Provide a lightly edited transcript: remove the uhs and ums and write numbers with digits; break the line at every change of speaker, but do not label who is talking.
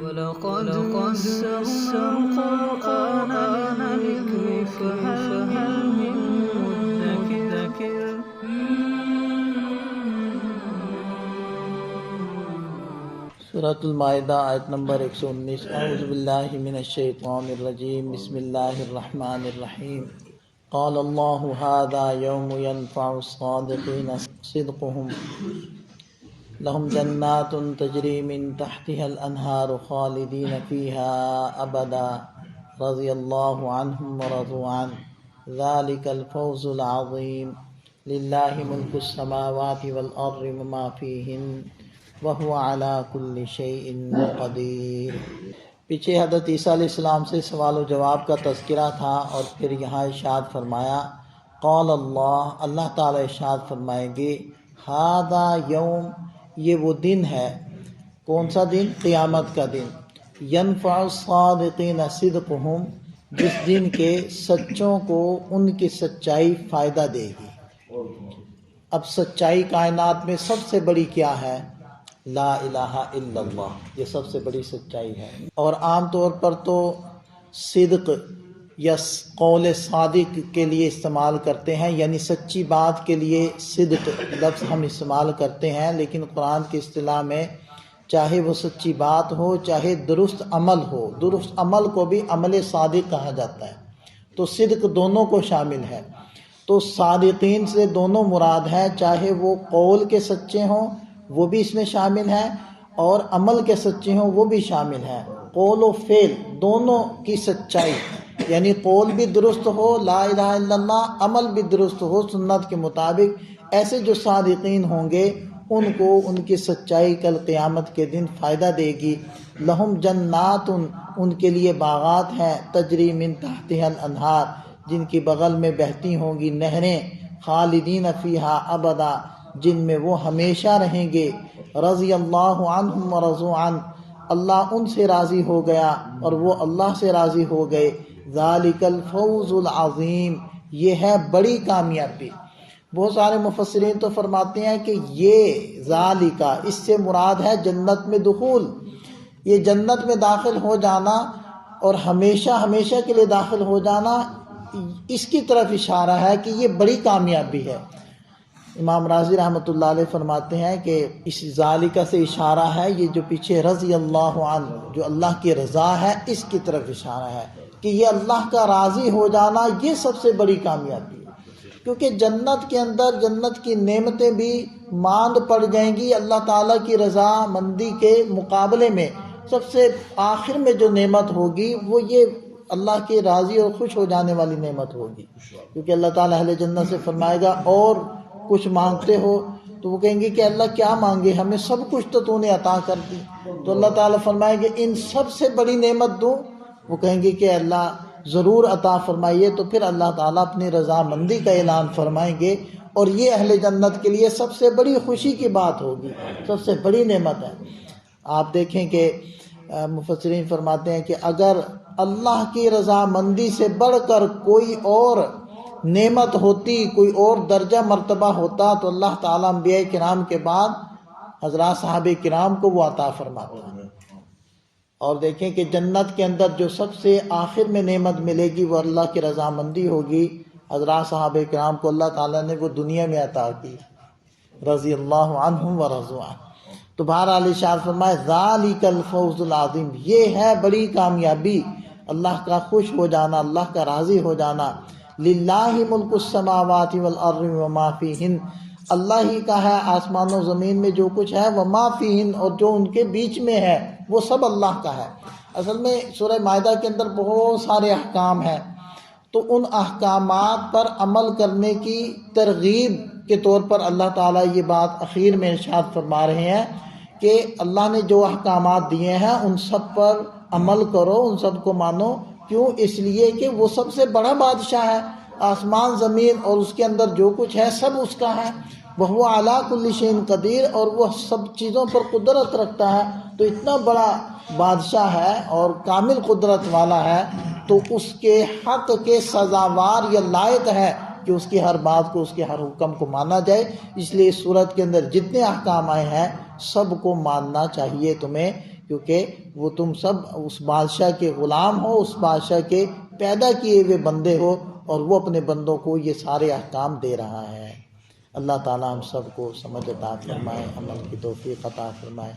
وَلَقَدْ يَسَّرْنَا الْقُرْآنَ لِلذِّكْرِ فَهَلْ مِن مُّدَّكِرٍ
سورۃ المائدہ آیت نمبر 119۔ اعوذ باللہ من الشیطان الرجیم، بسم اللہ الرحمن الرحیم۔ قال اللہ ھذا یوم ینفع الصادقین صدقہم لہم جنات تجری من تحتها الانہار خالدین فیہا ابدا رضی اللہ عنہم ورضوا عنہ ذلک الفوز العظیم للہ ملک السماوات والارض وما فیہن وَهُوَ عَلَى كُلِّ شَيْءٍ قَدِيرٌ۔ پیچھے حضرت عیسیٰ علیہ السلام سے سوال و جواب کا تذکرہ تھا، اور پھر یہاں ارشاد فرمایا قال اللہ تعالیٰ ارشاد فرمائیں گے ھذا یوم، یہ وہ دن ہے۔ کون سا دن؟ قیامت کا دن۔ ینفع الصادقین صدقہم، جس دن کے سچوں کو ان کی سچائی فائدہ دے گی۔ اب سچائی کائنات میں سب سے بڑی کیا ہے؟ لا الہ الا اللہ، یہ سب سے بڑی سچائی ہے۔ اور عام طور پر تو صدق یا قول صادق کے لیے استعمال کرتے ہیں، یعنی سچی بات کے لیے صدق لفظ ہم استعمال کرتے ہیں، لیکن قرآن کی اصطلاح میں چاہے وہ سچی بات ہو، چاہے درست عمل ہو، درست عمل کو بھی عمل صادق کہا جاتا ہے، تو صدق دونوں کو شامل ہے۔ تو صادقین سے دونوں مراد ہیں، چاہے وہ قول کے سچے ہوں وہ بھی اس میں شامل ہیں، اور عمل کے سچے ہوں وہ بھی شامل ہیں۔ قول و فعل دونوں کی سچائی، یعنی قول بھی درست ہو لا الہ الا اللہ، عمل بھی درست ہو سنت کے مطابق، ایسے جو صادقین ہوں گے ان کو ان کی سچائی کل قیامت کے دن فائدہ دے گی۔ لہم جنات، ان کے لیے باغات ہیں، تجری من تحتها الانہار، جن کی بغل میں بہتی ہوں گی نہریں، خالدین فیہا ابدا، جن میں وہ ہمیشہ رہیں گے۔ رضی اللہ عنہم ورضوا عنہ، اللہ ان سے راضی ہو گیا اور وہ اللہ سے راضی ہو گئے۔ ذالک الفوز العظیم، یہ ہے بڑی کامیابی۔ بہت سارے مفسرین تو فرماتے ہیں کہ یہ ذالکا، اس سے مراد ہے جنت میں دخول، یہ جنت میں داخل ہو جانا اور ہمیشہ ہمیشہ کے لیے داخل ہو جانا، اس کی طرف اشارہ ہے کہ یہ بڑی کامیابی ہے۔ امام راضی رحمۃ اللہ علیہ فرماتے ہیں کہ اس ذالکہ سے اشارہ ہے، یہ جو پیچھے رضی اللہ عنہ، جو اللہ کی رضا ہے، اس کی طرف اشارہ ہے کہ یہ اللہ کا راضی ہو جانا، یہ سب سے بڑی کامیابی ہے۔ کیونکہ جنت کے اندر جنت کی نعمتیں بھی ماند پڑ جائیں گی، اللہ تعالیٰ کی رضا مندی کے مقابلے میں سب سے آخر میں جو نعمت ہوگی وہ یہ اللہ کی راضی اور خوش ہو جانے والی نعمت ہوگی۔ کیونکہ اللہ تعالیٰ اہل جنت سے فرمائے گا اور کچھ مانگتے ہو، تو وہ کہیں گے کہ اللہ کیا مانگے، ہمیں سب کچھ تو نے عطا کر دی۔ تو اللہ تعالیٰ فرمائے گے ان سب سے بڑی نعمت دوں، وہ کہیں گے کہ اللہ ضرور عطا فرمائیے، تو پھر اللہ تعالیٰ اپنی رضامندی کا اعلان فرمائیں گے، اور یہ اہل جنت کے لیے سب سے بڑی خوشی کی بات ہوگی، سب سے بڑی نعمت ہے۔ آپ دیکھیں کہ مفسرین فرماتے ہیں کہ اگر اللہ کی رضامندی سے بڑھ کر کوئی اور نعمت ہوتی، کوئی اور درجہ مرتبہ ہوتا، تو اللہ تعالیٰ انبیاء کرام کے بعد حضرات صحابہ کرام کو وہ عطا فرماتا ہے۔ اور دیکھیں کہ جنت کے اندر جو سب سے آخر میں نعمت ملے گی وہ اللہ کی رضامندی ہوگی۔ حضرات صحابہ کرام کو اللہ تعالیٰ نے وہ دنیا میں عطا کی، رضی اللہ عنہم ورضوا عنہ۔ تو بہرحال ارشاد فرمائے ذالک الفوز العظیم، یہ ہے بڑی کامیابی، اللہ کا خوش ہو جانا، اللہ کا راضی ہو جانا۔ للہ ملک السماوات والارض وما فیہن، اللہ ہی کا ہے آسمان و زمین میں جو کچھ ہے، وما فیہن، اور جو ان کے بیچ میں ہے وہ سب اللہ کا ہے۔ اصل میں سورہ مائدہ کے اندر بہت سارے احکام ہیں، تو ان احکامات پر عمل کرنے کی ترغیب کے طور پر اللہ تعالیٰ یہ بات اخیر میں ارشاد فرما رہے ہیں کہ اللہ نے جو احکامات دیے ہیں ان سب پر عمل کرو، ان سب کو مانو۔ کیوں؟ اس لیے کہ وہ سب سے بڑا بادشاہ ہے، آسمان زمین اور اس کے اندر جو کچھ ہے سب اس کا ہے۔ وَهُوَ عَلَىٰ كُلِّ شَيْءٍ قَدِيرٌ، اور وہ سب چیزوں پر قدرت رکھتا ہے۔ تو اتنا بڑا بادشاہ ہے اور کامل قدرت والا ہے، تو اس کے حق کے سزاوار یا لائق ہے کہ اس کی ہر بات کو، اس کے ہر حکم کو مانا جائے۔ اس لیے اس صورت کے اندر جتنے احکام آئے ہیں سب کو ماننا چاہیے تمہیں، کیونکہ وہ تم سب اس بادشاہ کے غلام ہو، اس بادشاہ کے پیدا کیے ہوئے بندے ہو، اور وہ اپنے بندوں کو یہ سارے احکام دے رہا ہے۔ اللہ تعالیٰ ہم سب کو سمجھ عطا فرمائے، عمل کی توفیق عطا فرمائے۔